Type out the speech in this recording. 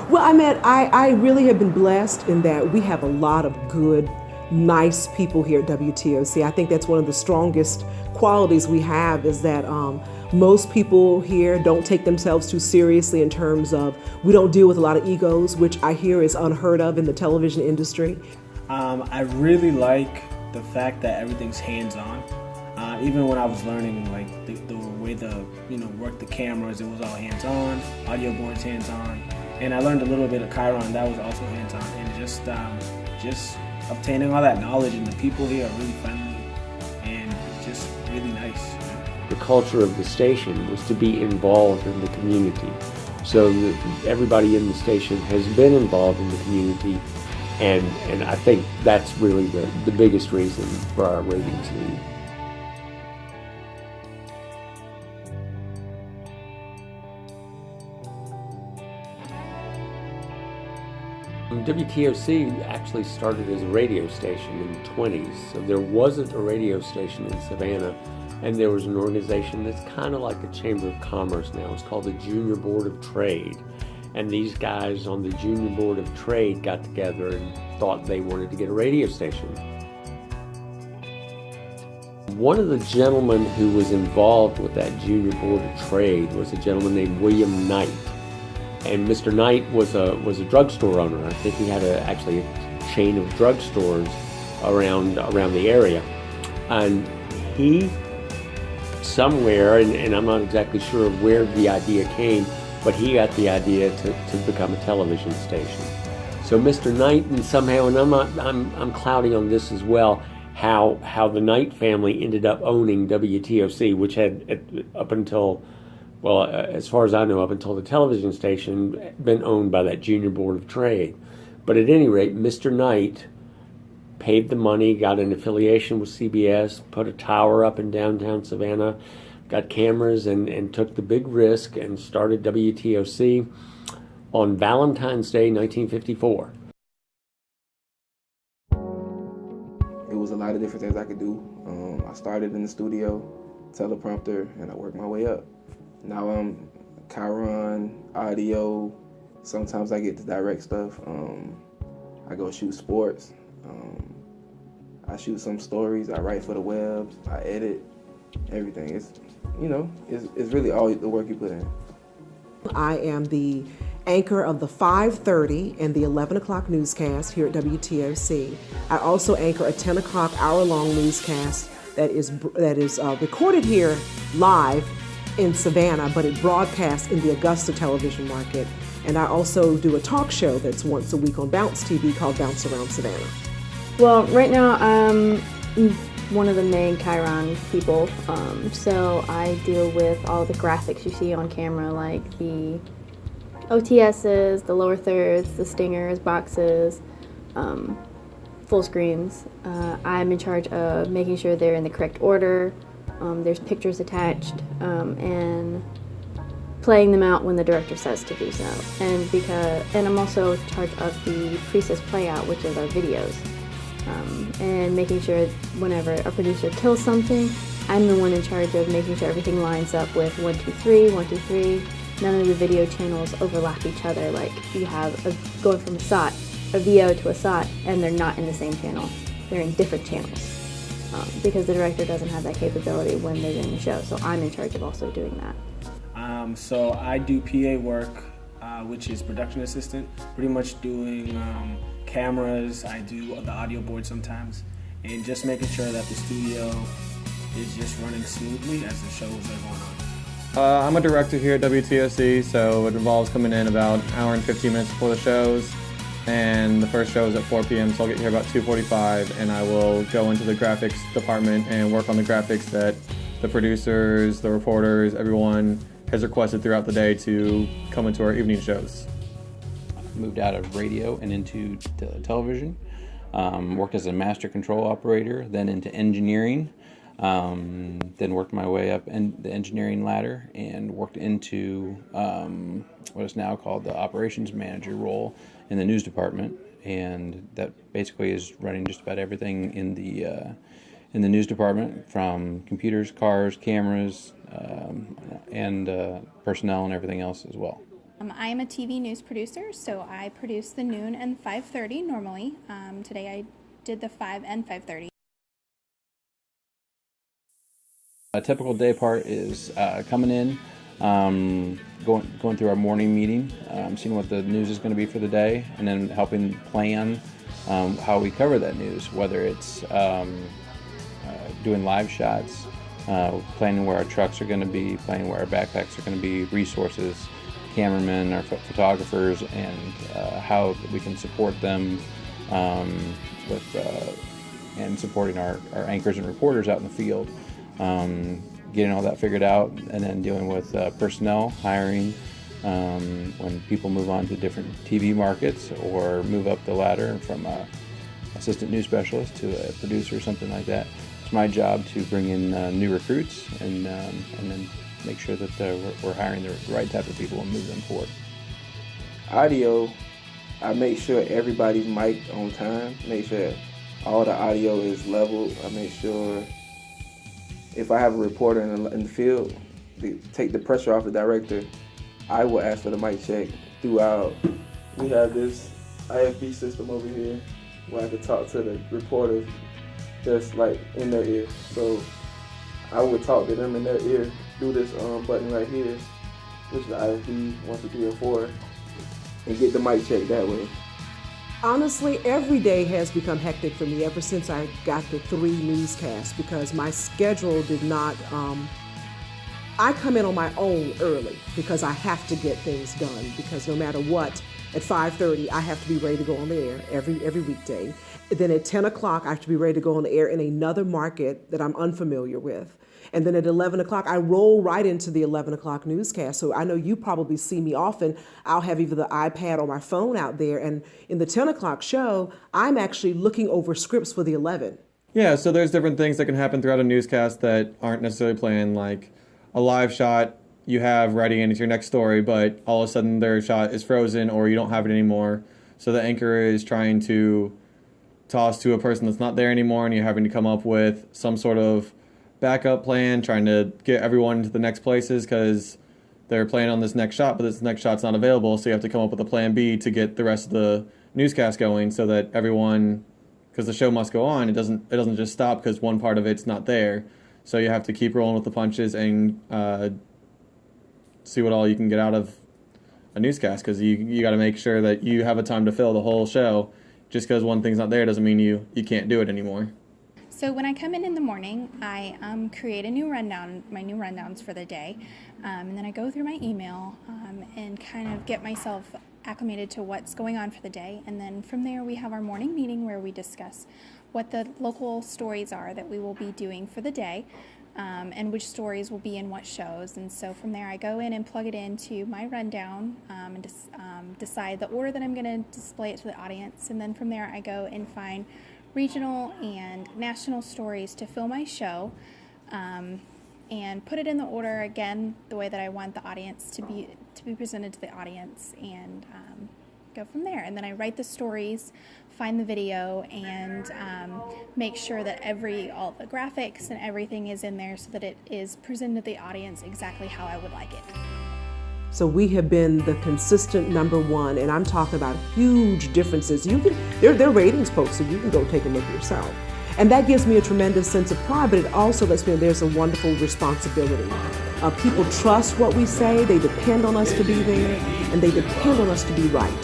Well, I really have been blessed in that we have a lot of good, nice people here at WTOC. I think that's one of the strongest qualities we have is that most people here don't take themselves too seriously in terms of we don't deal with a lot of egos, which I hear is unheard of in the television industry. I really like the fact that everything's hands-on. Even when I was learning, like the way work the cameras, it was all hands-on. Audio boards hands-on, and I learned a little bit of Chiron that was also hands-on. And just obtaining all that knowledge, and the people here are really friendly and just really nice. The culture of the station was to be involved in the community, so everybody in the station has been involved in the community. And I think that's really the biggest reason for our ratings lead. WTOC actually started as a radio station in the 20s, so there wasn't a radio station in Savannah, and there was an organization that's kind of like a Chamber of Commerce now. It's called the Junior Board of Trade. And these guys on the Junior Board of Trade got together and thought they wanted to get a radio station. One of the gentlemen who was involved with that Junior Board of Trade was a gentleman named William Knight. And Mr. Knight was a drugstore owner. I think he had actually a chain of drugstores around the area. And he somewhere, and I'm not exactly sure where the idea came, but he got the idea to become a television station. So Mr. Knight, and somehow, and I'm clouding on this as well, how the Knight family ended up owning WTOC, which had up until, well, as far as I know, up until the television station, been owned by that Junior Board of Trade. But at any rate, Mr. Knight paid the money, got an affiliation with CBS, put a tower up in downtown Savannah, got cameras, and took the big risk and started WTOC on Valentine's Day, 1954. It was a lot of different things I could do. I started in the studio, teleprompter, and I worked my way up. Now I'm Chiron, audio. Sometimes I get to direct stuff. I go shoot sports. I shoot some stories. I write for the web. I edit. Everything. It's really all the work you put in. I am the anchor of the 5:30 and the 11 o'clock newscast here at WTOC. I also anchor a 10 o'clock hour-long newscast that is recorded here live in Savannah, but it broadcasts in the Augusta television market. And I also do a talk show that's once a week on Bounce TV called Bounce Around Savannah. Well, right now I'm one of the main Chiron people, so I deal with all the graphics you see on camera, like the OTSs, the lower thirds, the stingers, boxes, full screens. I'm in charge of making sure they're in the correct order, there's pictures attached, and playing them out when the director says to do so. And I'm also in charge of the pre-sys playout, which is our videos. And making sure whenever a producer kills something, I'm the one in charge of making sure everything lines up with 1, 2, 3, 1, 2, 3. None of the video channels overlap each other. Like you have going from a VO to a SOT, and they're not in the same channel. They're in different channels because the director doesn't have that capability when they're doing the show. So I'm in charge of also doing that. So I do PA work, which is production assistant, pretty much doing cameras. I do the audio board sometimes, and just making sure that the studio is just running smoothly as the shows are going on. I'm a director here at WTOC, so it involves coming in about an hour and 15 minutes before the shows, and the first show is at 4 p.m., so I'll get here about 2:45, and I will go into the graphics department and work on the graphics that the producers, the reporters, everyone has requested throughout the day to come into our evening shows. Moved out of radio and into television, worked as a master control operator, then into engineering, then worked my way up in the engineering ladder and worked into what is now called the operations manager role in the news department, and that basically is running just about everything in the news department, from computers, cars, cameras, and personnel and everything else as well. I am a TV news producer, so I produce the noon and 5:30 normally. Today I did the 5 and 5:30. A typical day part is coming in, going through our morning meeting, seeing what the news is going to be for the day, and then helping plan how we cover that news, whether it's doing live shots, planning where our trucks are going to be, planning where our backpacks are going to be, resources, cameramen, our photographers, and how we can support them and supporting our anchors and reporters out in the field. Getting all that figured out, and then dealing with personnel, hiring, when people move on to different TV markets or move up the ladder from a assistant news specialist to a producer or something like that. It's my job to bring in new recruits and then make sure that we're hiring the right type of people and move them forward. Audio, I make sure everybody's mic'd on time, make sure all the audio is leveled. I make sure if I have a reporter in the field, to take the pressure off the director, I will ask for the mic check throughout. We have this IFB system over here where I can talk to the reporters just like in their ear. So I would talk to them in their ear through this button right here, which is the IFB 1, 2, 3, and 4, and get the mic check that way. Honestly, every day has become hectic for me ever since I got the 3 newscasts because my schedule did not, I come in on my own early because I have to get things done because no matter what, at 5:30, I have to be ready to go on the air every weekday. Then at 10 o'clock, I have to be ready to go on the air in another market that I'm unfamiliar with. And then at 11 o'clock, I roll right into the 11 o'clock newscast. So I know you probably see me often. I'll have either the iPad or my phone out there. And in the 10 o'clock show, I'm actually looking over scripts for the 11. Yeah, so there's different things that can happen throughout a newscast that aren't necessarily planned, like a live shot you have ready and it's your next story, but all of a sudden their shot is frozen or you don't have it anymore. So the anchor is trying to toss to a person that's not there anymore and you're having to come up with some sort of backup plan, trying to get everyone to the next places because they're playing on this next shot, but this next shot's not available, so you have to come up with a plan B to get the rest of the newscast going so that everyone, because the show must go on, it doesn't just stop because one part of it's not there. So you have to keep rolling with the punches and see what all you can get out of a newscast because you got to make sure that you have a time to fill the whole show. Just because one thing's not there doesn't mean you can't do it anymore. So when I come in the morning, I create a new rundown, my new rundowns for the day, and then I go through my email and kind of get myself acclimated to what's going on for the day. And then from there, we have our morning meeting where we discuss what the local stories are that we will be doing for the day, and which stories will be in what shows. And so from there, I go in and plug it into my rundown and decide the order that I'm going to display it to the audience. And then from there, I go and find regional and national stories to fill my show, and put it in the order again the way that I want the audience to be presented to the audience, and go from there. And then I write the stories, find the video, and make sure that all the graphics and everything is in there so that it is presented to the audience exactly how I would like it. So we have been the consistent #1, and I'm talking about huge differences. They're ratings posts, so you can go take a look yourself. And that gives me a tremendous sense of pride, but it also lets me know there's a wonderful responsibility. People trust what we say, they depend on us to be there, and they depend on us to be right.